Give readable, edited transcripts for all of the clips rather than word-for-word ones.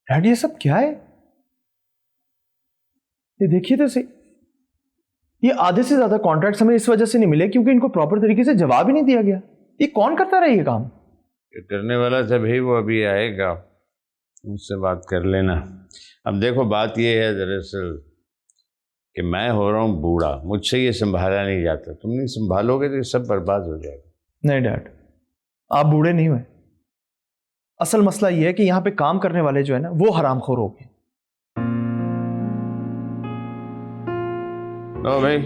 Dad ये सब क्या है? ये देखिए तो सही, ये आधे से ज्यादा कॉन्ट्रैक्ट्स हमें इस वजह से नहीं मिले क्योंकि इनको प्रॉपर तरीके से जवाब ही नहीं दिया गया। ये कौन करता रहा ये काम? करने वाला जब ही वो अभी आएगा उससे बात कर लेना। अब देखो बात ये है दरअसल कि मैं हो रहा हूँ बूढ़ा, मुझसे ये संभाला नहीं जाता। तुम नहीं संभालोगे तो ये सब बर्बाद हो जाएगा। नहीं डैड, आप बूढ़े नहीं हुए। असल मसला ये है कि यहाँ पे काम करने वाले जो है ना वो हरामखोर हो गए। लो भाई,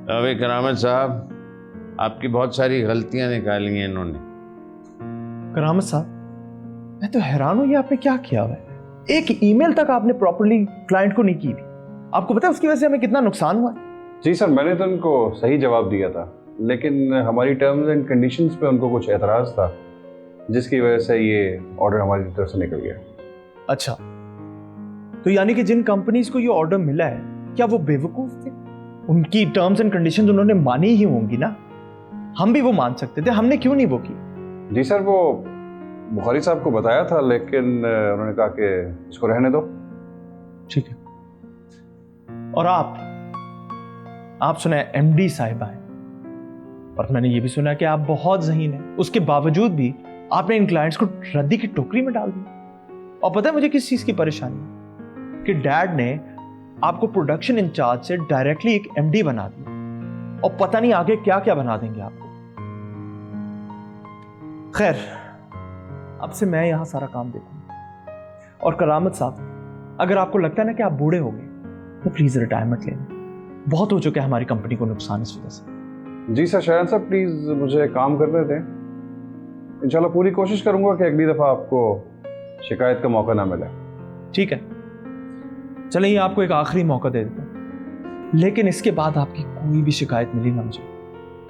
अभी करामत साहब, आपकी बहुत सारी गलतियां निकाली हैं इन्होंने। करामत साहब, मैं तो हैरान हूं, ये आपने क्या किया हुआ है? एक ईमेल तक आपने प्रॉपर्ली क्लाइंट को नहीं की भी। आपको पता है उसकी वजह से हमें कितना नुकसान हुआ है? जी सर, मैंने तो उनको सही जवाब दिया था, लेकिन हमारी टर्म्स एंड कंडीशंस पे उनको कुछ एतराज़ था, जिसकी वजह से ये ऑर्डर हमारी तरफ से निकल गया। अच्छा, तो यानी कि जिन कंपनीज को ये ऑर्डर मिला है, क्या वो बेवकूफ थे? उनकी टर्म्स एंड कंडीशंस उन्होंने मानी ही होंगी ना। हम भी वो मान सकते थे, हमने क्यों नहीं वो की? जी सर, वो बुखारी साहब को बताया था, लेकिन उन्होंने कहा कि इसको रहने दो। ठीक है। और आप सुना है एमडी साहिबा है, और मैंने ये भी सुना कि आप बहुत ज़हीन हैं। उसके बावजूद भी आपने इन क्लाइंट्स को रद्दी की टोकरी में डाल दिया। और पता है मुझे किस चीज़ की परेशानी है? कि डैड ने आपको प्रोडक्शन इंचार्ज से डायरेक्टली एक एमडी बना दिया, और पता नहीं आगे क्या क्या बना देंगे आपको। खैर, अब से मैं यहां सारा काम देखूंगा। और करामत साहब, अगर आपको लगता है ना कि आप बूढ़े हो गए तो प्लीज रिटायरमेंट ले लें। बहुत हो चुका है हमारी कंपनी को नुकसान इस वजह से। जी सर, शायद साहब प्लीज़ मुझे काम करने दें। इंशाल्लाह पूरी कोशिश करूंगा कि अगली दफ़ा आपको शिकायत का मौका ना मिले। ठीक है, चलिए आपको एक आखिरी मौका दे देता हूँ, लेकिन इसके बाद आपकी कोई भी शिकायत मिली ना मुझे,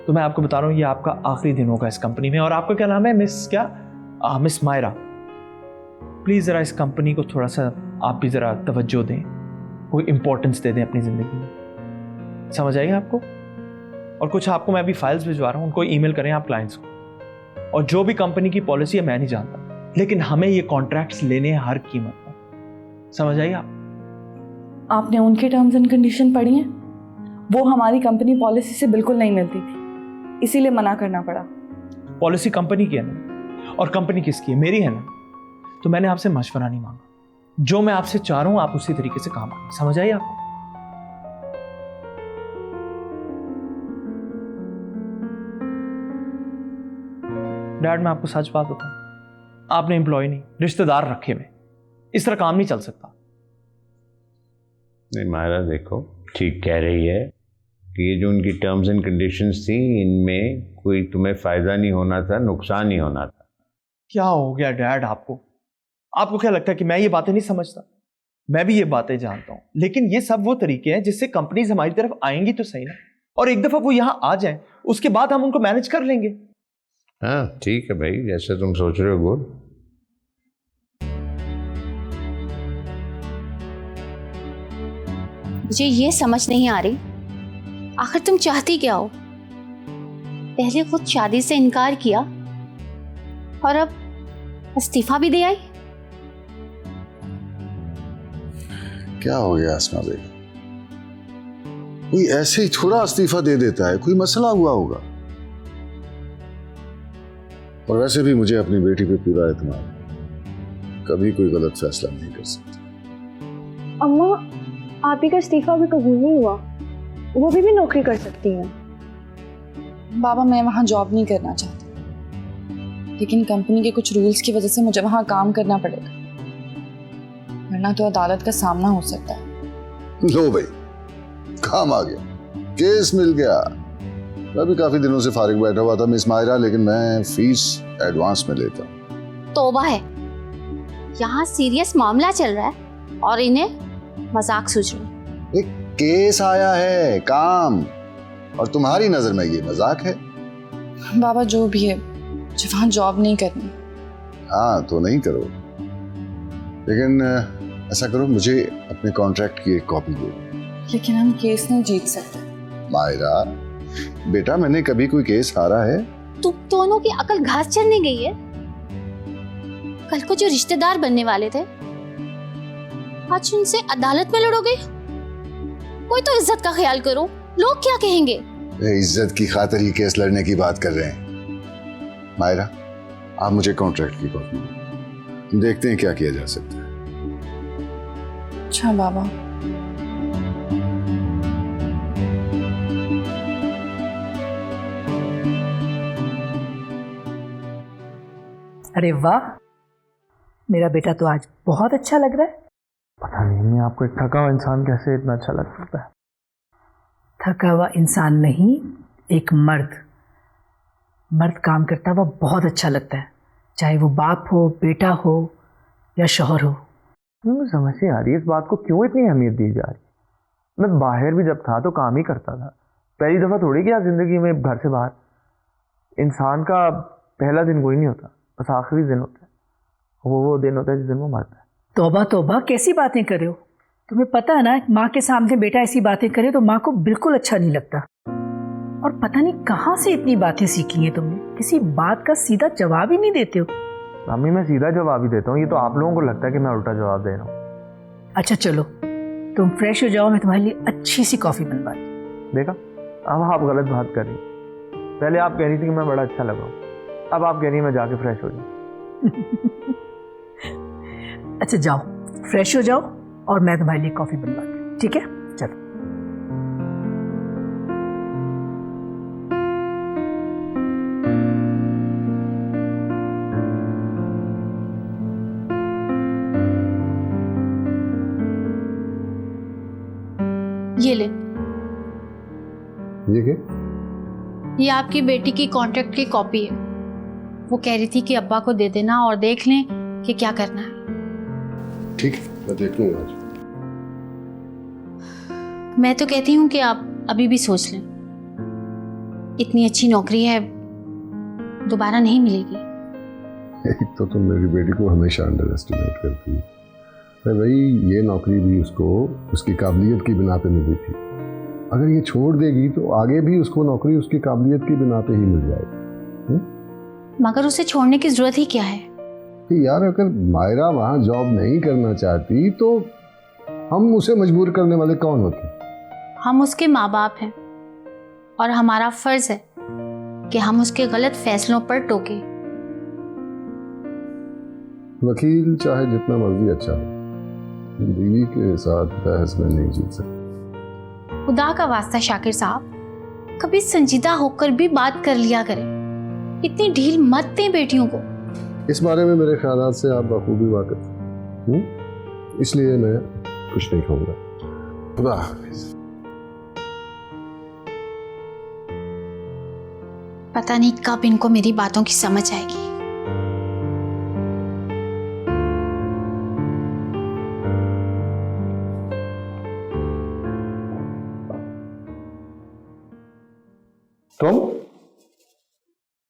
तो मैं आपको बता रहा हूँ ये आपका आखिरी दिन होगा इस कंपनी में। और आपका क्या नाम है? मिस मायरा। प्लीज़ ज़रा इस कंपनी को थोड़ा सा आप भी ज़रा तवज्जो दें, कोई इंपॉर्टेंस दे दें अपनी ज़िंदगी में। समझ आएगा आपको? और कुछ आपको मैं अभी फाइल्स भिजवा रहा हूँ, उनको ईमेल करें आप क्लाइंट्स को। और जो भी कंपनी की पॉलिसी है मैं नहीं जानता, लेकिन हमें ये कॉन्ट्रैक्ट्स लेने हैं हर कीमत पर। समझ आइए आप? आपने उनके टर्म्स एंड कंडीशन पढ़ी हैं? वो हमारी कंपनी पॉलिसी से बिल्कुल नहीं मिलती थी, इसीलिए मना करना पड़ा। पॉलिसी कंपनी की है ना, और कंपनी किसकी है? मेरी है ना। तो मैंने आपसे मशवरा नहीं मांगा, जो मैं आपसे चाह रहा हूं आप उसी तरीके से काम करें। समझ आइए आपको? डैड, मैं आपको सच बात बताऊं, आपने एम्प्लॉय नहीं रिश्तेदार रखे हुए। इस तरह काम नहीं चल सकता। नहीं मायरा, देखो ठीक कह रही है कि ये जो उनकी टर्म्स एंड कंडीशंस थी, इनमें कोई तुम्हें फ़ायदा नहीं होना था, नुकसान नहीं होना था। क्या हो गया डैड आपको? आपको क्या लगता है कि मैं ये बातें नहीं समझता? मैं भी ये बातें जानता हूं, लेकिन ये सब वो तरीके हैं जिससे कंपनीज हमारी तरफ आएंगी तो सही ना। और एक दफा वो यहां आ जाएं, उसके बाद हम उनको मैनेज कर लेंगे। हाँ ठीक है भाई, जैसे तुम सोच रहे हो गुड। मुझे ये समझ नहीं आ रही, आखिर तुम चाहती क्या हो? पहले खुद शादी से इनकार किया और अब इस्तीफा भी दे आई। क्या हो गया आसमा बेगम? कोई ऐसे ही थोड़ा इस्तीफा दे देता है? कोई मसला हुआ होगा? और वैसे भी मुझे अपनी बेटी पे पूरा एतमाद है, कभी कोई गलत फैसला नहीं कर सकती। अम्मा, आप ही का इस्तीफा भी कबूल नहीं हुआ, वो भी नौकरी कर सकती हैं। बाबा, मैं वहाँ जॉब नहीं करना चाहती, लेकिन कंपनी के कुछ रूल्स की वजह से मुझे वहाँ काम करना पड़ेगा, वरना तो अदालत का सामना हो सकता है। लो भाई, काम आ गया, केस मिल गया। मैं भी काफी दिनों से फारिग बैठा हुआ था मिस मायरा, लेकिन मैं फीस एडवांस में लेता हूँ। तौबा है, यहाँ सीरियस मामला चल रहा है और इन्हें मजाक सूझ रहा है। एक केस आया है, काम, और तुम्हारी नजर में ये मजाक है? बाबा जो भी है, मुझे वहाँ जॉब नहीं करनी। हाँ तो नहीं करो, लेकिन ऐसा करो, मुझे अपने कॉन्ट्रैक्ट की एक कॉपी दो। लेकिन हम केस नहीं जीत सकते। मायरा बेटा, मैंने कभी कोई केस हारा है? तुम दोनों की अकल घास चलने गई है। कल को जो रिश्तेदार बनने वाले थे आज उनसे अदालत में लड़ोगे? कोई तो इज्जत का ख्याल करो, लोग क्या कहेंगे? इज्जत की खातिर ही केस लड़ने की बात कर रहे हैं। मायरा, आप मुझे कॉन्ट्रैक्ट की कॉपी देखते हैं क्या किया जा सकता है। अच्छा बाबा। अरे वाह, मेरा बेटा तो आज बहुत अच्छा लग रहा है। पता नहीं मैं आपको एक थका हुआ इंसान कैसे इतना अच्छा लग सकता है। थका हुआ इंसान नहीं, एक मर्द काम करता हुआ बहुत अच्छा लगता है, चाहे वो बाप हो, बेटा हो या शौहर हो। मुझे समझ नहीं आ रही इस बात को क्यों इतनी अहमियत दी जा रही। मैं बाहर भी जब था तो काम ही करता था। पहली दफ़ा थोड़ी किया ज़िंदगी में घर से बाहर। इंसान का पहला दिन कोई नहीं होता, बस आखिरी दिन होता है। वो दिन होता है जिस दिन वो मरता है। तौबा तौबा, कैसी बातें कर रहे हो? तुम्हें पता है ना, माँ के सामने बेटा ऐसी बातें करे तो माँ को बिल्कुल अच्छा नहीं लगता। और पता नहीं कहाँ से इतनी बातें सीखी हैं तुमने, किसी बात का सीधा जवाब ही नहीं देते हो। मम्मी मैं सीधा जवाब ही देता हूँ, ये तो आप लोगों को लगता है कि मैं उल्टा जवाब दे रहा हूँ। अच्छा चलो, तुम फ्रेश हो जाओ, मैं तुम्हारे लिए अच्छी सी कॉफ़ी बनवा दूँ। देखा, अब आप गलत बात कर रही। पहले आप कह रही थी कि मैं बड़ा अच्छा लग रहा हूँ, अब आप कह रही हैं मैं जाके फ्रेश हो जाऊँ। अच्छा जाओ, फ्रेश हो जाओ और मैं तुम्हारे लिए कॉफ़ी बनवाती हूँ, ठीक है? चलो। ये ले, ये क्या? ये आपकी बेटी की कॉन्ट्रैक्ट की कॉपी है। वो कह रही थी कि अब्बा को दे देना और देख लें कि क्या करना है। ठीक है, मैं देख लूंगा आज। मैं तो कहती हूँ कि आप अभी भी सोच लें। इतनी अच्छी नौकरी है, दोबारा नहीं मिलेगी। एक तो तुम मेरी बेटी को हमेशा अंडर एस्टिमेट करती है। अरे भाई, ये नौकरी भी उसको उसकी काबिलियत की बिना पे मिली थी। अगर ये छोड़ देगी तो आगे भी उसको नौकरी उसकी काबिलियत की बिना पे ही मिल जाएगी। मगर उसे छोड़ने की जरूरत ही क्या है? यार, अगर मायरा वहाँ जॉब नहीं करना चाहती तो हम उसे मजबूर करने वाले कौन होते? हम उसके माँ बाप हैं और हमारा फर्ज है कि हम उसके गलत फैसलों पर टोके। वकील चाहे जितना मर्जी अच्छा हो, बीवी के साथ बहस में नहीं जीत सकता। खुदा का वास्ता शाकिर साहब, कभी संजीदा होकर भी बात कर लिया करें। इतनी ढील मत दें बेटियों को। इस बारे में मेरे ख्यालात से आप बखूबी वाकिफ हैं, इसलिए मैं कुछ नहीं कहूँगा। खुदा हाफिज़। पता नहीं कब इनको मेरी बातों की समझ आएगी।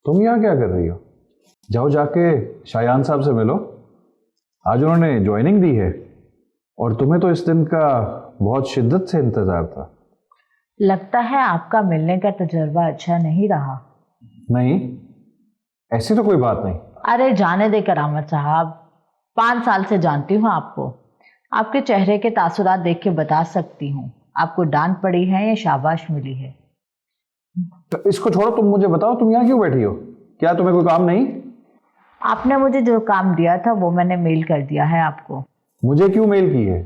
तुम यहाँ क्या कर रही हो? जाओ जाके शायान साहब से मिलो। आज उन्होंने ज्वाइनिंग दी है और तुम्हें तो इस दिन का बहुत शिद्दत से इंतजार था। लगता है आपका मिलने का तजुर्बा अच्छा नहीं रहा। नहीं, ऐसी तो कोई बात नहीं। अरे जाने दे करामत साहब, 5 साल से जानती हूँ आपको। आपके चेहरे के तासुरात देख के बता सकती हूँ आपको डांट पड़ी है या शाबाश मिली है। तो इसको छोड़ो, तुम मुझे बताओ तुम यहाँ क्यों बैठी हो? क्या तुम्हें कोई काम नहीं? आपने मुझे जो काम दिया था वो मैंने मेल कर दिया है आपको। मुझे क्यों मेल की है?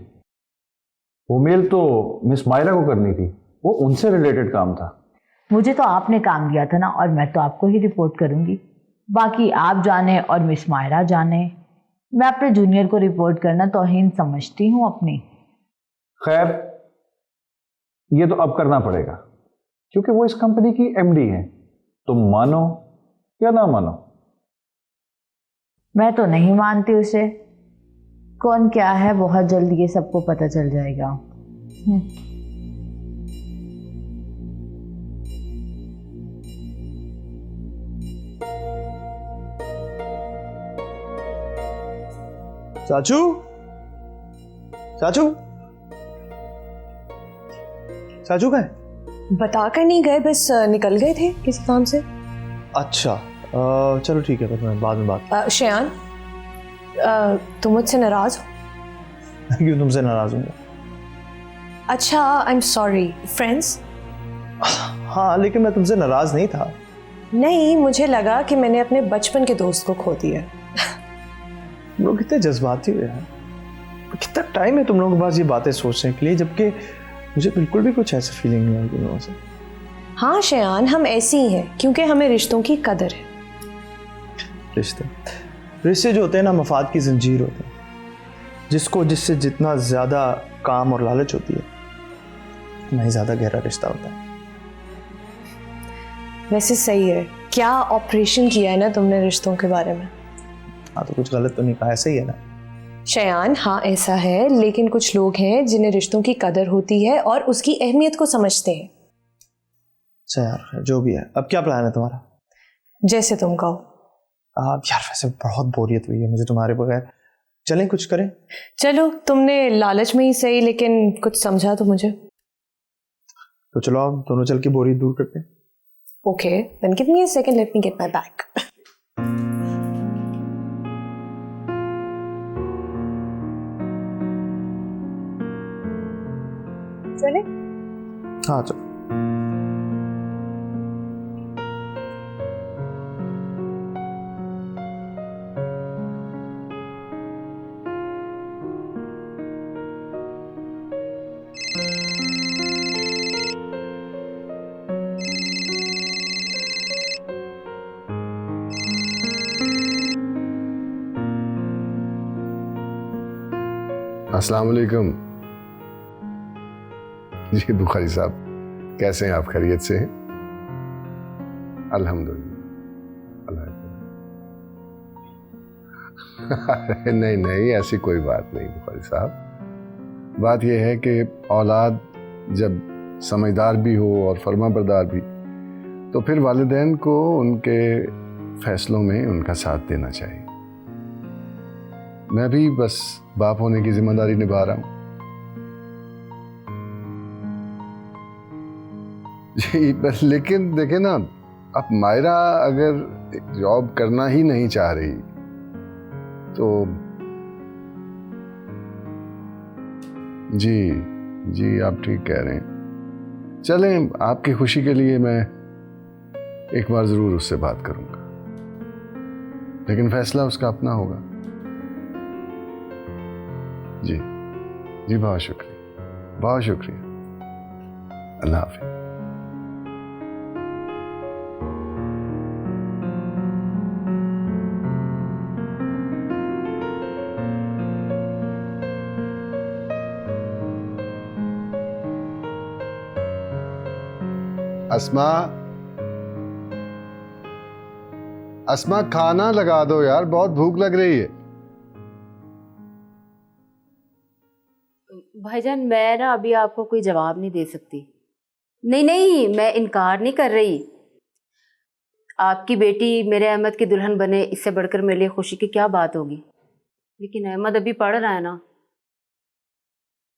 वो मेल तो मिस मायरा को करनी थी, वो उनसे रिलेटेड काम था। मुझे तो आपने काम दिया था ना, और मैं तो आपको ही रिपोर्ट करूंगी। बाकी आप जाने और मिस मायरा जाने, मैं अपने जूनियर को रिपोर्ट करना तौहीन समझती हूँ अपनी। खैर, ये तो अब करना पड़ेगा क्योंकि वो इस कंपनी की एमडी है। तुम मानो या ना मानो। मैं तो नहीं मानती उसे। कौन क्या है बहुत जल्दी ये सबको पता चल जाएगा। चाचू, चाचू, चाचू कहाँ है? बता कर नहीं गए, बस निकल गए थे किसी काम से। अच्छा, चलो ठीक है, फिर मैं बाद में बात। शयान, तुम मुझसे नाराज हो? मैं क्यों तुमसे नाराज हूँ? अच्छा, आई एम सॉरी फ्रेंड्स। हाँ, लेकिन मैं तुमसे नाराज नहीं था। नहीं, मुझे लगा कि मैंने अपने बचपन के दोस्त को खो दिया। तुम लोग कितने जज्बाती हो यार। कितना टाइम है तुम लोगों के पास ये बातें सोचने के लिए, जबकि मुझे बिल्कुल भी कुछ ऐसा फीलिंग नहीं आई तुम लोगों से। हाँ शयान, हम ऐसे ही हैं क्योंकि हमें रिश्तों की कदर है। रिश्ते जो होते हैं ना, मफाद की जंजीर होते हैं। जिससे जितना ज्यादा काम और लालच होती है, उतना ही ज्यादा गहरा रिश्ता होता है। वैसे सही है, क्या ऑपरेशन किया है ना तुमने रिश्तों के बारे में। हाँ, तो कुछ गलत तो नहीं कहा, ऐसा ही है ना शयान? हाँ ऐसा है, लेकिन कुछ लोग हैं जिन्हें रिश्तों की कदर होती है और उसकी अहमियत को समझते हैं। अच्छा यार, जो भी है, अब क्या प्लान है तुम्हारा? जैसे तुम कहो। यार वैसे बहुत बोरियत हुई है मुझे तुम्हारे बगैर, चलें कुछ करें? चलो, तुमने लालच में ही सही, लेकिन कुछ समझा तो मुझे। तो चलो आप दोनों चल के बोरियत दूर करते हैं। Okay, then give me a second, let me get my bag. चले? हाँ चलो। अस्सलाम वालेकुम। जी बुखारी साहब, कैसे हैं आप? खैरियत से हैं? अल्हम्दुलिल्लाह। नहीं नहीं, ऐसी कोई बात नहीं बुखारी साहब। बात यह है कि औलाद जब समझदार भी हो और फर्माबरदार भी, तो फिर वालिदैन को उनके फैसलों में उनका साथ देना चाहिए। मैं भी बस बाप होने की जिम्मेदारी निभा रहा हूं। जी बस, लेकिन देखे ना, अब मायरा अगर जॉब करना ही नहीं चाह रही तो जी आप ठीक कह रहे हैं। चलें, आपकी खुशी के लिए मैं एक बार जरूर उससे बात करूंगा, लेकिन फैसला उसका अपना होगा। जी बहुत शुक्रिया, बहुत शुक्रिया। अल्लाह हाफ़िज़। अस्मा खाना लगा दो यार, बहुत भूख लग रही है। भाईजान मैं ना अभी आपको कोई जवाब नहीं दे सकती। नहीं, मैं इनकार नहीं कर रही। आपकी बेटी मेरे अहमद की दुल्हन बने, इससे बढ़कर मेरे लिए खुशी की क्या बात होगी। लेकिन अहमद अभी पढ़ रहा है ना।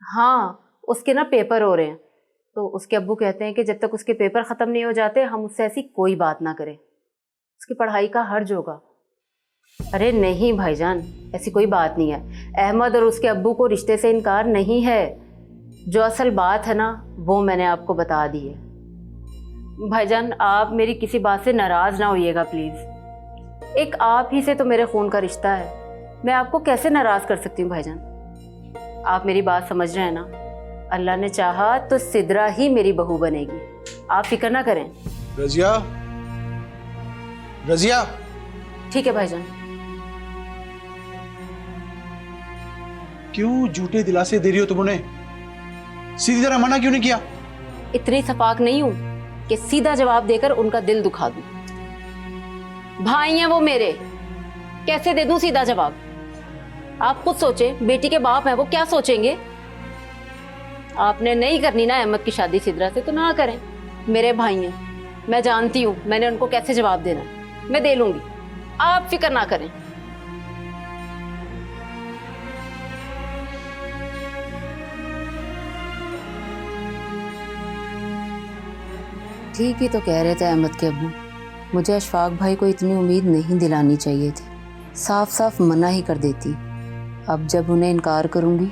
हाँ, उसके ना पेपर हो रहे हैं, तो उसके अब्बू कहते हैं कि जब तक उसके पेपर ख़त्म नहीं हो जाते हम उससे ऐसी कोई बात ना करें, उसकी पढ़ाई का हर्ज होगा। अरे नहीं भाईजान, ऐसी कोई बात नहीं है। अहमद और उसके अब्बू को रिश्ते से इनकार नहीं है। जो असल बात है ना, वो मैंने आपको बता दी है। भाईजान आप मेरी किसी बात से नाराज़ ना होइएगा प्लीज़। एक आप ही से तो मेरे खून का रिश्ता है, मैं आपको कैसे नाराज़ कर सकती हूँ भाईजान। आप मेरी बात समझ रहे हैं ना। अल्लाह ने चाहा तो सिद्रा ही मेरी बहू बनेगी, आप फिक्र ना करें। रजिया ठीक है भाईजान। क्यों झूठे दिलासे दे रही हो तुम उन्हें? सीधी तरह मना क्यों नहीं किया? इतनी सफाक नहीं हूं कि सीधा जवाब देकर उनका दिल दुखा दूं। भाई हैं वो मेरे, कैसे दे दूं सीधा जवाब? आप खुद सोचें, बेटी के बाप हैं वो, क्या सोचेंगे? आपने नहीं करनी ना अहमद की शादी सिद्रा से, तो ना करें। मेरे भाई हैं, मैं जानती हूं मैंने उनको कैसे जवाब देना है, मैं दे लूंगी, आप फिक्र ना करें। ठीक ही तो कह रहे थे अहमद के अब्बू, मुझे अशफाक भाई को इतनी उम्मीद नहीं दिलानी चाहिए थी, साफ साफ मना ही कर देती। अब जब उन्हें इनकार करूंगी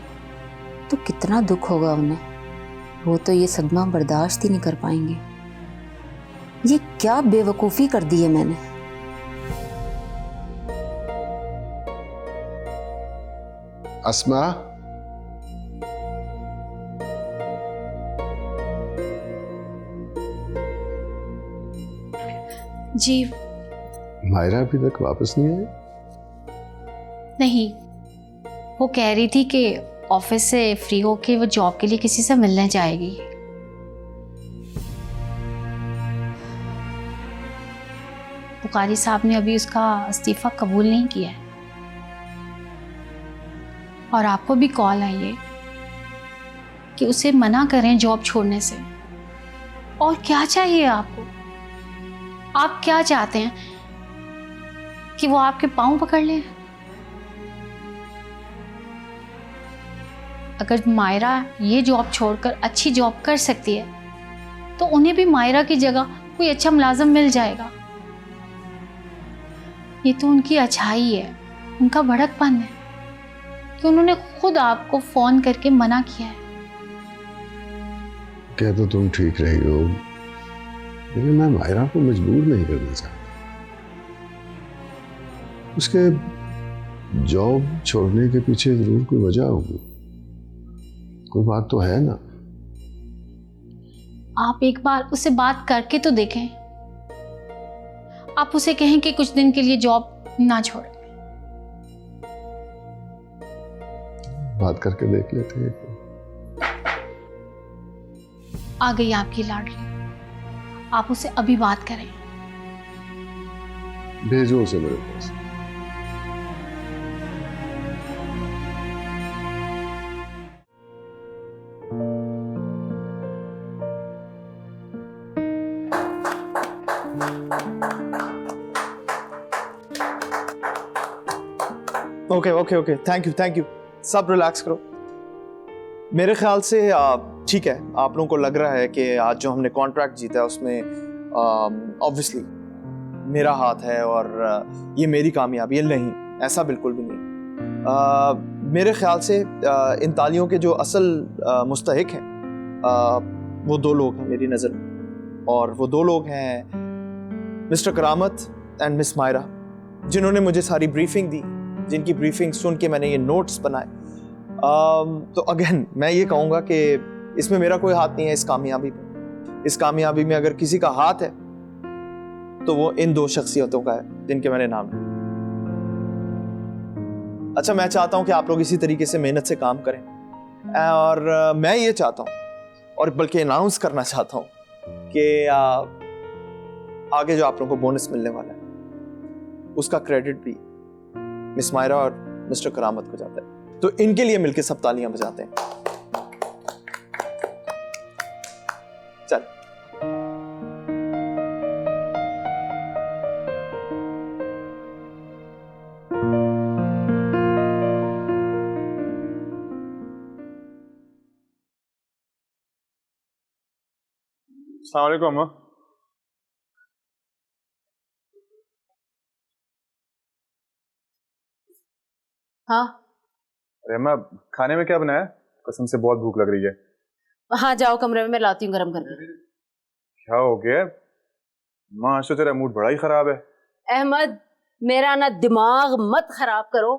तो कितना दुख होगा उन्हें। वो तो ये सदमा बर्दाश्त ही नहीं कर पाएंगे। ये क्या बेवकूफ़ी कर दी है मैंने। अस्मा, जी मायरा अभी तक वापस नहीं आई? नहीं, वो कह रही थी कि ऑफिस से फ्री होके वो जॉब के लिए किसी से मिलने जाएगी। बुखारी साहब ने अभी उसका इस्तीफा कबूल नहीं किया है और आपको भी कॉल आई है कि उसे मना करें जॉब छोड़ने से। और क्या चाहिए आपको? आप क्या चाहते हैं कि वो आपके पाँव पकड़ ले? अगर मायरा ये जॉब छोड़कर अच्छी जॉब कर सकती है तो उन्हें भी मायरा की जगह कोई अच्छा मुलाजिम मिल जाएगा। ये तो उनकी अच्छाई है, उनका भड़कपन है कि उन्होंने खुद आपको फोन करके मना किया है। क्या तो तुम ठीक रही हो, लेकिन मैं मायरा को मजबूर नहीं करना चाहता। उसके जॉब छोड़ने के पीछे जरूर कोई वजह होगी, कोई बात तो है ना। आप एक बार उससे बात करके तो देखें। आप उसे कहें कि कुछ दिन के लिए जॉब ना छोड़े। बात करके देख लेते हैं। आ गई आपकी लाडली, आप उसे अभी बात करें। भेजो उसे मेरे पास। Okay okay okay, thank you. सब रिलैक्स करो। मेरे ख्याल से ठीक है, आप लोगों को लग रहा है कि आज जो हमने कॉन्ट्रैक्ट जीता है उसमें ऑब्वियसली मेरा हाथ है और ये मेरी कामयाबी है। नहीं, ऐसा बिल्कुल भी नहीं। मेरे ख्याल से इन तालियों के जो असल मुस्तहिक हैं वो दो लोग हैं मेरी नज़र में, और वो दो लोग हैं मिस्टर करामत एंड मिस मायरा, जिन्होंने मुझे सारी ब्रीफिंग दी, जिनकी ब्रीफिंग सुन के मैंने ये नोट्स बनाए। तो अगेन मैं ये कहूँगा कि इसमें मेरा कोई हाथ नहीं है इस कामयाबी में। इस कामयाबी में अगर किसी का हाथ है तो वो इन दो शख्सियतों का है जिनके मैंने नाम लिए। अच्छा, मैं चाहता हूँ कि आप लोग इसी तरीके से मेहनत से काम करें, और मैं ये चाहता हूँ और बल्कि अनाउंस करना चाहता हूँ कि आगे जो आप लोगों को बोनस मिलने वाला है उसका क्रेडिट भी मिस मायरा और मिस्टर करामत को जाता है। तो इनके लिए मिलकर सब तालियां बजाते हैं। चल। अस्सलाम वालेकुम अम्मा। हाँ अरे अम्मा, खाने में क्या बनाया? कसम से बहुत भूख लग रही है। हाँ, जाओ कमरे में, मैं लाती हूँ गरम करके। क्या हो गया अम्मा? आज तो तेरा मूड बड़ा ही खराब है। अहमद, मेरा ना दिमाग मत खराब करो।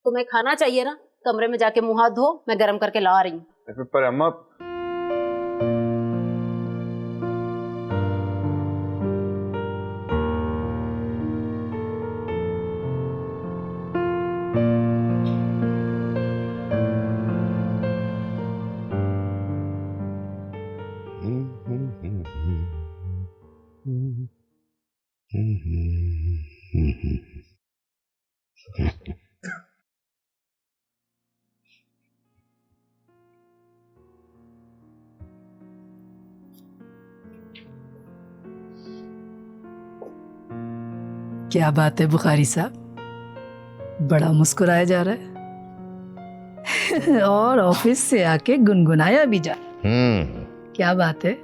तुम्हें खाना चाहिए ना, कमरे में जाके मुंह हाथ धो, मैं गरम करके ला रही हूँ। पर अम्मा, क्या बात है बुखारी साहब, बड़ा मुस्कुराया जा रहा है और ऑफिस से आके गुनगुनाया भी जा। क्या बात है?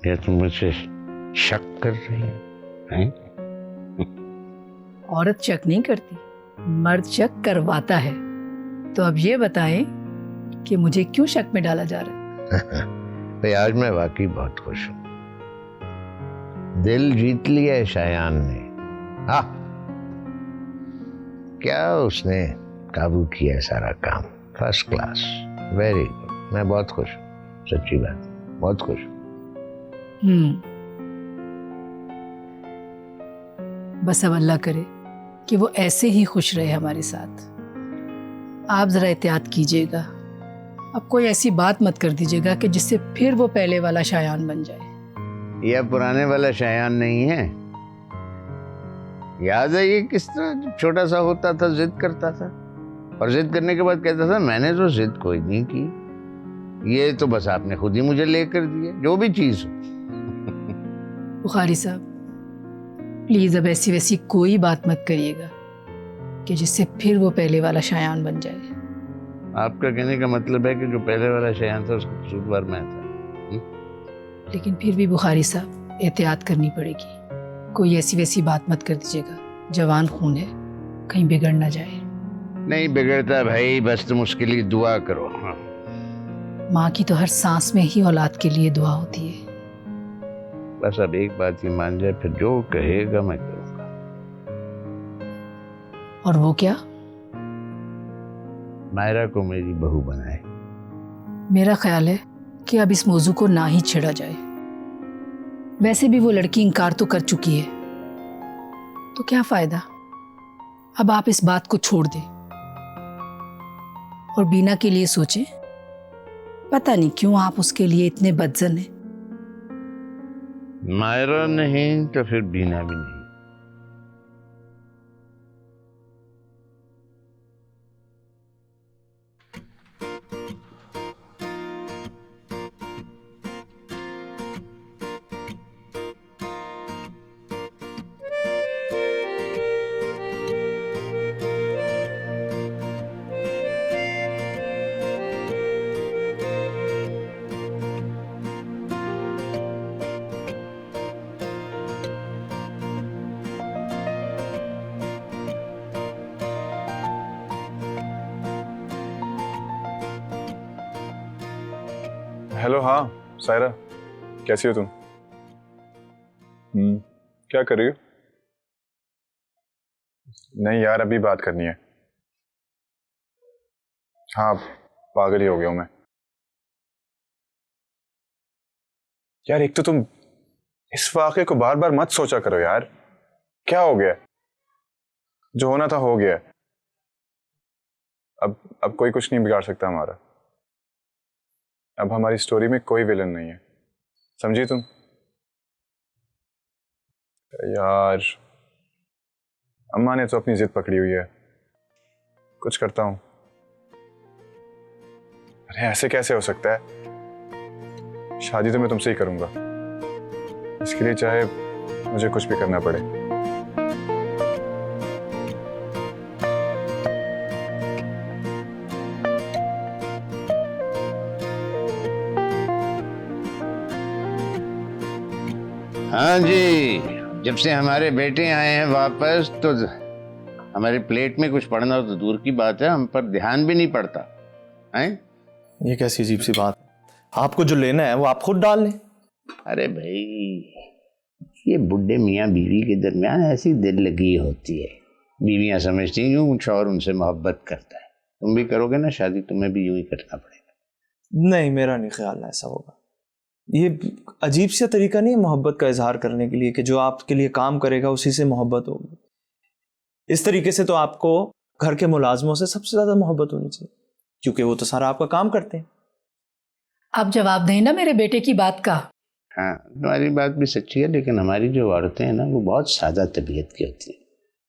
क्या तुम मुझसे शक कर रही हैं? औरत शक नहीं करती, मर्द शक करवाता है। तो अब ये बताएं कि मुझे क्यों शक में डाला जा रहा है। भाई आज मैं वाकई बहुत खुश हूँ। दिल जीत लिया है शायान ने। हाँ, क्या उसने काबू किया है सारा काम, फर्स्ट क्लास, वेरी गुड। मैं बहुत खुश हूँ, सच्ची बात, बहुत खुश हूँ। बस अब अल्लाह करे कि वो ऐसे ही खुश रहे हमारे साथ। आप जरा एहतियात कीजिएगा, अब कोई ऐसी बात मत कर दीजिएगा कि जिससे फिर वो पहले वाला शायान बन जाए। यह पुराने वाला शायान नहीं है। याद है ये किस तरह छोटा सा होता था, जिद करता था और जिद करने के बाद कहता था मैंने तो जिद कोई नहीं की, ये तो बस आपने खुद ही मुझे लेकर दिए, जो भी चीज हो। बुखारी साहब प्लीज अब ऐसी वैसी कोई बात मत करिएगा कि जिससे फिर वो पहले वाला शायान बन जाए। आपका कहने का मतलब है कि जो पहले वाला शायान था उसका कसूरवार मैं था। लेकिन फिर भी बुखारी साहब एहतियात करनी पड़ेगी, कोई ऐसी वैसी बात मत कर दीजिएगा। जवान खून है, कहीं बिगड़ ना जाए। नहीं बिगड़ता भाई, बस तुम उसके लिए दुआ करो। हाँ। माँ की तो हर सांस में ही औलाद के लिए दुआ होती है। बस अब एक बात ही मान जाए, फिर जो कहेगा मैं करूँगा। और वो क्या? मायरा को मेरी बहू बनाए। मेरा ख्याल है कि अब इस मौजू को ना ही छेड़ा जाए। वैसे भी वो लड़की इनकार तो कर चुकी है, तो क्या फायदा। अब आप इस बात को छोड़ दें और बीना के लिए सोचें। पता नहीं क्यों आप उसके लिए इतने बदजन हैं। मायरा नहीं तो फिर बीना भी नहीं। हेलो, हाँ सायरा, कैसी हो तुम? क्या कर रही हो? नहीं यार, अभी बात करनी है। हाँ, पागल ही हो गया हूं मैं यार। एक तो तुम इस वाक़े को बार बार मत सोचा करो यार। क्या हो गया? जो होना था हो गया। अब कोई कुछ नहीं बिगाड़ सकता हमारा। अब हमारी स्टोरी में कोई विलन नहीं है, समझी तुम? यार अम्मा ने तो अपनी जिद पकड़ी हुई है, कुछ करता हूं। अरे ऐसे कैसे हो सकता है? शादी तो मैं तुमसे ही करूंगा, इसके लिए चाहे मुझे कुछ भी करना पड़े। हाँ जी, जब से हमारे बेटे आए हैं वापस तो हमारे प्लेट में कुछ पड़ना तो दूर की बात है, हम पर ध्यान भी नहीं पड़ता है। ये कैसी अजीब सी बात है? आपको जो लेना है वो आप खुद डाल लें। अरे भाई, ये बुढ़े मियाँ बीवी के दरमियान ऐसी दिल लगी होती है। बीवियाँ समझती हैं यूं कुछ और उनसे मोहब्बत करता है। तुम भी करोगे ना शादी, तुम्हें भी यूं ही करना पड़ेगा। नहीं, मेरा नहीं ख्याल है ऐसा होगा। ये अजीब सा तरीका नहीं है मोहब्बत का इजहार करने के लिए कि जो आपके लिए काम करेगा उसी से मोहब्बत होगी। इस तरीके से तो आपको घर के मुलाजमों से सबसे ज्यादा मोहब्बत होनी चाहिए, क्योंकि वो तो सारा आपका काम करते हैं। आप जवाब दें ना मेरे बेटे की बात का। हाँ, तुम्हारी बात भी सच्ची है, लेकिन हमारी जो औरतें हैं ना वो बहुत सादा तबीयत की होती है।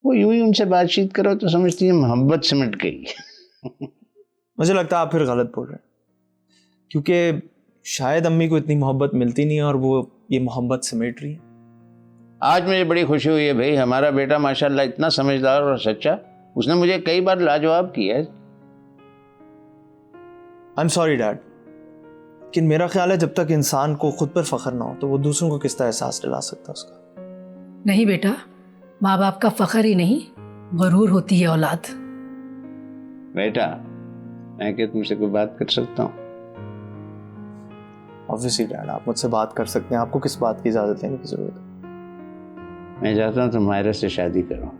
वो यूं ही उनसे बातचीत करो तो समझती है मोहब्बत सिमट गई। मुझे लगता है आप फिर गलत बोल रहे हैं, क्योंकि शायद अम्मी को इतनी मोहब्बत मिलती नहीं है और वो ये मोहब्बत समेट रही है। आज मुझे बड़ी खुशी हुई है भाई, हमारा बेटा माशाल्लाह इतना समझदार और सच्चा, उसने मुझे कई बार लाजवाब किया है। आई एम सॉरी डैड, लेकिन मेरा ख्याल है जब तक इंसान को खुद पर फख्र ना हो तो वो दूसरों को किस तरह एहसास दिला सकता है उसका। नहीं बेटा, माँ बाप का फख्र ही नहीं, गरूर होती है औलाद। बेटा, मैं क्या तुमसे कोई बात कर सकता हूँ? ऑब्वियसली डैड, आप मुझसे बात कर सकते हैं, आपको किस बात की इजाजत लेने की जरूरत है? मैं चाहता हूँ तुम मायरा से शादी करो।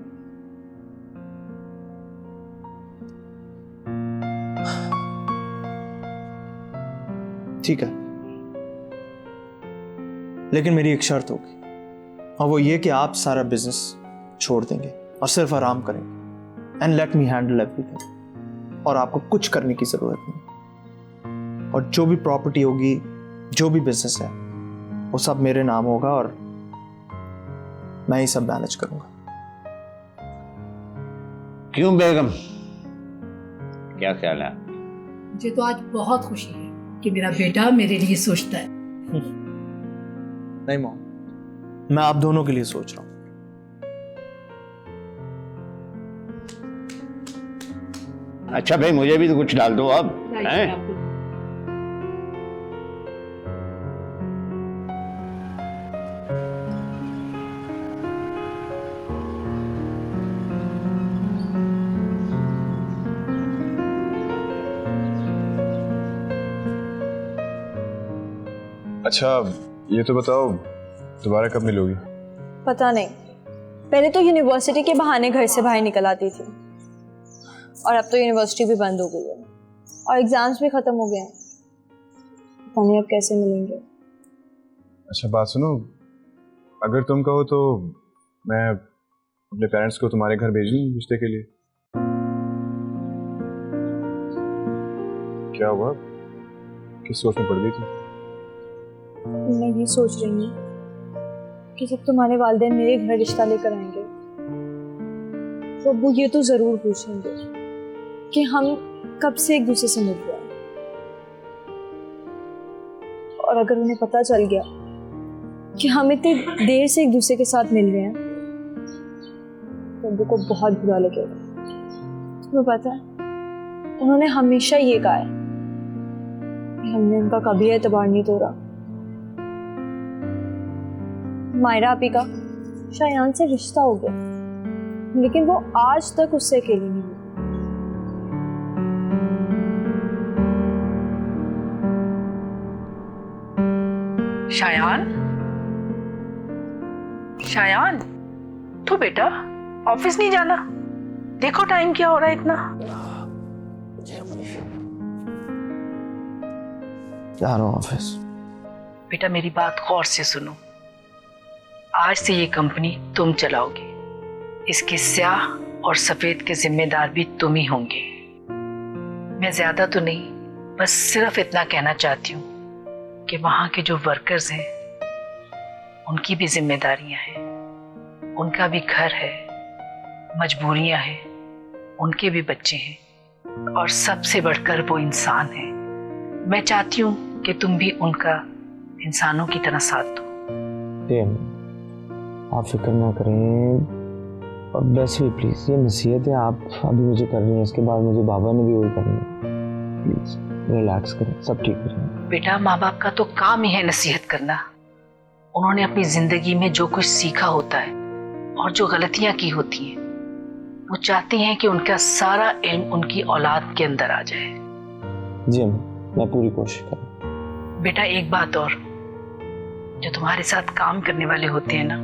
ठीक है, लेकिन मेरी एक शर्त होगी, और वो ये कि आप सारा बिजनेस छोड़ देंगे और सिर्फ आराम करेंगे। And let me handle everything, और आपको कुछ करने की जरूरत नहीं। और जो भी प्रॉपर्टी होगी, जो भी बिजनेस है, वो सब मेरे नाम होगा और मैं ही सब मैनेज करूंगा। क्यों बेगम, क्या ख्याल है? मुझे तो आज बहुत खुशी है कि मेरा बेटा मेरे लिए सोचता है। नहीं मॉम, मैं आप दोनों के लिए सोच रहा हूं। अच्छा भाई, मुझे भी तो कुछ डाल दो अब, हैं? अच्छा ये तो बताओ, दोबारा कब मिलोगी? पता नहीं, पहले तो यूनिवर्सिटी के बहाने घर से बाहर निकल आती थी, और अब तो यूनिवर्सिटी भी बंद हो गई है और एग्जाम्स भी खत्म हो गए हैं। पता नहीं अब कैसे मिलेंगे। अच्छा बात सुनो, अगर तुम कहो तो मैं अपने पेरेंट्स को तुम्हारे घर भेज दूं रिश्ते के लिए। क्या हुआ, किस सोच में पड़ गई थी? मैं ये सोच रही हूँ कि जब तुम्हारे वालिदैन मेरे घर रिश्ता लेकर आएंगे तो वो ये तो जरूर पूछेंगे कि हम कब से एक दूसरे से मिल रहे हैं, और अगर उन्हें पता चल गया कि हम इतनी देर से एक दूसरे के साथ मिल रहे हैं तो उनको बहुत बुरा लगेगा। तुम्हें पता है, उन्होंने हमेशा ये कहा है कि हमने उनका कभी एतबार नहीं तोड़ा। मायरा आपी का शायान से रिश्ता हो गया, लेकिन वो आज तक उससे अकेली नहीं हुई। शायान, शायान, तो बेटा ऑफिस नहीं जाना? देखो टाइम क्या हो रहा है इतना। जा रहा हूं ऑफिस। बेटा मेरी बात गौर से सुनो, आज से ये कंपनी तुम चलाओगे, इसके स्याह और सफेद के जिम्मेदार भी तुम ही होंगे। मैं ज्यादा तो नहीं, बस सिर्फ इतना कहना चाहती हूँ कि वहां के जो वर्कर्स हैं उनकी भी जिम्मेदारियां हैं, उनका भी घर है, मजबूरियां हैं, उनके भी बच्चे हैं, और सबसे बढ़कर वो इंसान है। मैं चाहती हूँ कि तुम भी उनका इंसानों की तरह साथ दो। आप फिक्र ना करें, और वैसे भी प्लीज ये नसीहत है आप अभी मुझे कर रही हैं, इसके बाद मुझे बाबा ने भी वही करनी है। प्लीज रिलैक्स करें, सब ठीक हो जाएगा। बेटा माँ बाप का तो काम ही है नसीहत करना। उन्होंने अपनी जिंदगी में जो कुछ सीखा होता है और जो गलतियां की होती हैं, वो चाहते हैं कि उनका सारा इल्म उनकी औलाद के अंदर आ जाए। जी मैं पूरी कोशिश करूँ। बेटा एक बात और, जो तुम्हारे साथ काम करने वाले होते हैं ना,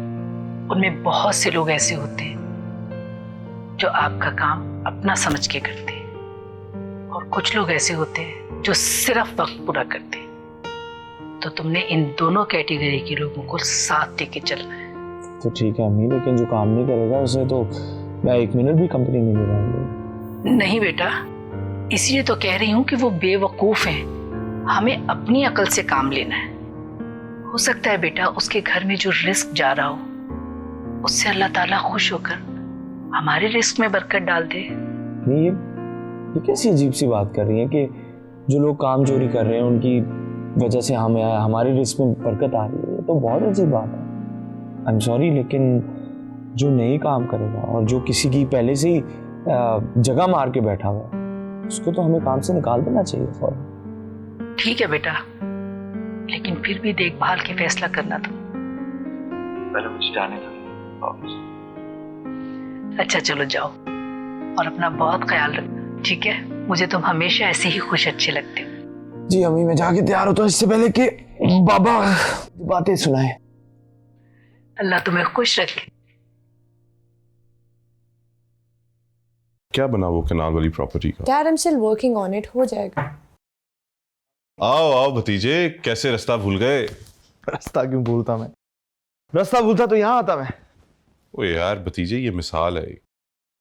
उनमें बहुत से लोग ऐसे होते हैं जो आपका काम अपना समझ के करते हैं, और कुछ लोग ऐसे होते हैं जो सिर्फ वक्त पूरा करते हैं। तो तुमने इन दोनों कैटेगरी के लोगों को साथ लेके चलना है। तो ठीक है अम्मी, लेकिन जो काम नहीं करेगा उसे तो मैं 1 मिनट भी कंपनी में नहीं रहूंगी। नहीं बेटा, इसलिए तो कह रही हूँ कि वो बेवकूफ हैं, हमें अपनी अकल से काम लेना है। हो सकता है बेटा उसके घर में जो रिस्क जा रहा हो, उससे अल्लाह ताला खुश होकर हमारे रिस्क में बरकत डाल दे। नहीं ये कैसी अजीब सी बात कर रही है कि जो लोग काम चोरी कर रहे हैं उनकी वजह से हमारे रिस्क में बरकत आ रही है। ये तो बहुत अजीब बात है। आई एम सॉरी, लेकिन जो नहीं काम करेगा और जो किसी की पहले से ही जगह मार के बैठा हुआ है, उसको तो हमें काम से निकाल देना चाहिए फौरन। ठीक है बेटा, लेकिन फिर भी देखभाल के फैसला करना तुम। पहले मुझे जाने दो। अच्छा चलो जाओ, और अपना बहुत ख्याल रखना, ठीक है? मुझे तुम हमेशा ऐसे ही खुश अच्छे लगते हो। जी अम्मी, मैं जाके तैयार होता हूँ इससे पहले कि बाबा बातें सुनाए। अल्लाह तुम्हें खुश रखे। क्या बना वो कनाल वाली प्रॉपर्टी का? Dad, I am still working on it, हो जाएगा। आओ आओ भतीजे, कैसे रास्ता भूल गए? रास्ता क्यों भूलता मैं? रास्ता भूलता तो यहाँ आता मैं। ओ यार भतीजे, ये मिसाल है।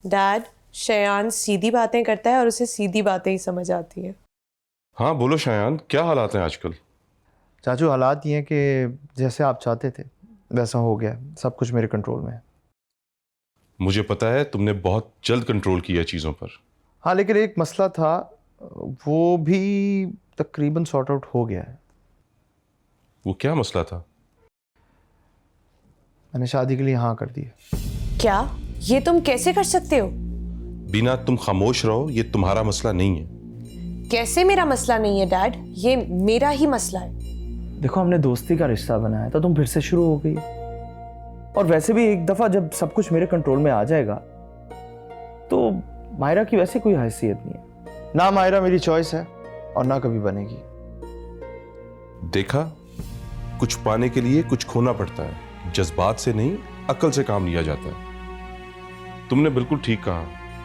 डैड, शयान सीधी बातें करता है और उसे सीधी बातें ही समझ आती है। हाँ बोलो शयान, क्या हालात हैं आजकल? चाचू हालात ये हैं कि जैसे आप चाहते थे वैसा हो गया, सब कुछ मेरे कंट्रोल में है। मुझे पता है तुमने बहुत जल्द कंट्रोल किया चीज़ों पर। हाँ, लेकिन एक मसला था, वो भी तकरीबन सॉर्ट आउट हो गया है। वो क्या मसला था? मैंने शादी के लिए हाँ कर दी है। क्या? ये तुम कैसे कर सकते हो? बीना, तुम खामोश रहो, ये तुम्हारा मसला नहीं है। कैसे मेरा मसला नहीं है डैड? ये मेरा ही मसला है। देखो, हमने दोस्ती का रिश्ता बनाया था, तुम फिर से शुरू हो गई। और वैसे भी एक दफा जब सब कुछ मेरे कंट्रोल में आ जाएगा तो मायरा की वैसे कोई हैसियत नहीं है। ना मायरा मेरी चॉइस है और ना कभी बनेगी। देखा, कुछ पाने के लिए कुछ खोना पड़ता है। जज्बात से नहीं, अकल से काम लिया जाता है। तुमने बिल्कुल ठीक कहा।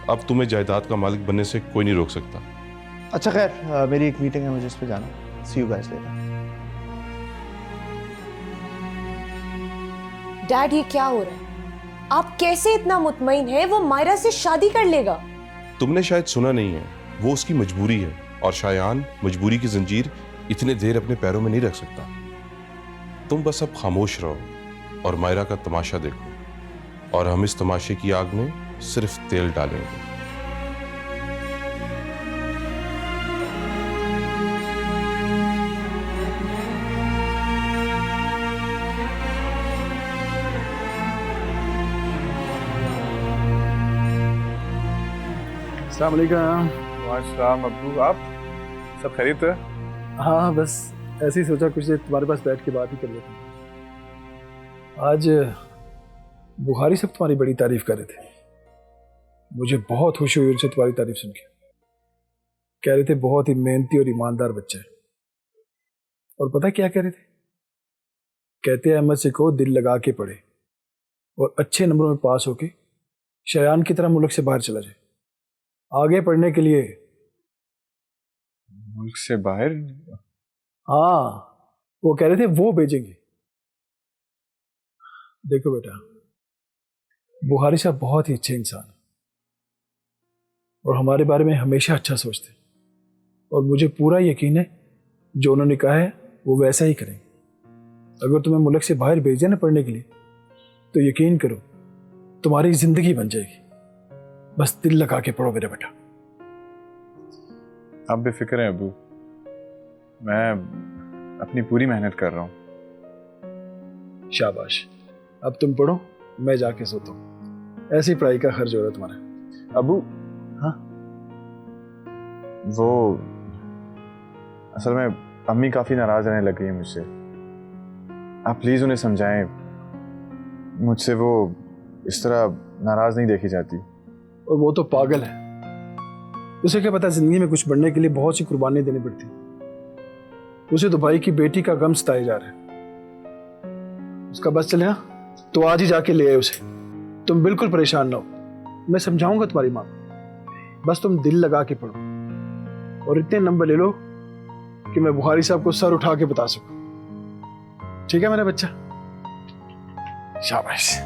अब तुम्हें जायदाद का मालिक बनने से कोई नहीं रोक सकता। अच्छा खैर, मेरी एक मीटिंग है, मुझे इस पे जाना। सी यू गाइस लेटर। डैड, ये क्या हो रहा है? आप कैसे इतना मुतमईन हैं वो मायरा से शादी कर लेगा? तुमने शायद सुना नहीं है, वो उसकी मजबूरी है। और शायान मजबूरी की जंजीर इतने देर अपने पैरों में नहीं रख सकता। तुम बस अब खामोश रहो और मायरा का तमाशा देखो, और हम इस तमाशे की आग में सिर्फ तेल डालेंगे। अस्सलाम वालेकुम। वालेकुम अब्बू, आप सब खैरियत है? हाँ, बस ऐसे ही सोचा कुछ देर तुम्हारे पास बैठ के बात ही कर लेते हैं। आज बुखारी सब तुम्हारी बड़ी तारीफ कर रहे थे। मुझे बहुत खुशी हुई उनसे तुम्हारी तारीफ सुन के। कह रहे थे बहुत ही मेहनती और ईमानदार बच्चा है। और पता क्या कह रहे थे? कहते हैं अहमद से कहो दिल लगा के पढ़े और अच्छे नंबरों में पास होके शयान की तरह मुल्क से बाहर चला जाए। आगे पढ़ने के लिए मुल्क से बाहर? हाँ, वो कह रहे थे वो भेजेंगे। देखो बेटा, बुहारी साहब बहुत ही अच्छे इंसान हैं और हमारे बारे में हमेशा अच्छा सोचते हैं। और मुझे पूरा यकीन है जो उन्होंने कहा है वो वैसा ही करेंगे। अगर तुम्हें मुल्क से बाहर भेजे ना पढ़ने के लिए तो यकीन करो तुम्हारी जिंदगी बन जाएगी। बस दिल लगा के पढ़ो मेरा बेटा। आप बेफिक्र हैं अबू, मैं अपनी पूरी मेहनत कर रहा हूँ। शाबाश, अब तुम पढ़ो, मैं जाके सोता हूँ। ऐसी पढ़ाई का खर्च हो रहा है तुम्हारा। अबू, हाँ, वो असल में अम्मी काफ़ी नाराज़ रहने लग गई है मुझसे। आप प्लीज़ उन्हें समझाएं, मुझसे वो इस तरह नाराज़ नहीं देखी जाती। और वो तो पागल है, उसे क्या पता जिंदगी में कुछ बनने के लिए बहुत सी कुर्बानी देनी पड़ती। उसे तो भाई की बेटी का गम सताया जा रहा है। उसका बस चले ना तो आज ही जाके ले आए उसे। तुम बिल्कुल परेशान ना हो, मैं समझाऊंगा तुम्हारी माँ को। बस तुम दिल लगा के पढ़ो और इतने नंबर ले लो कि मैं बुखारी साहब को सर उठा के बता सकूं। ठीक है मेरा बच्चा? शाबाश।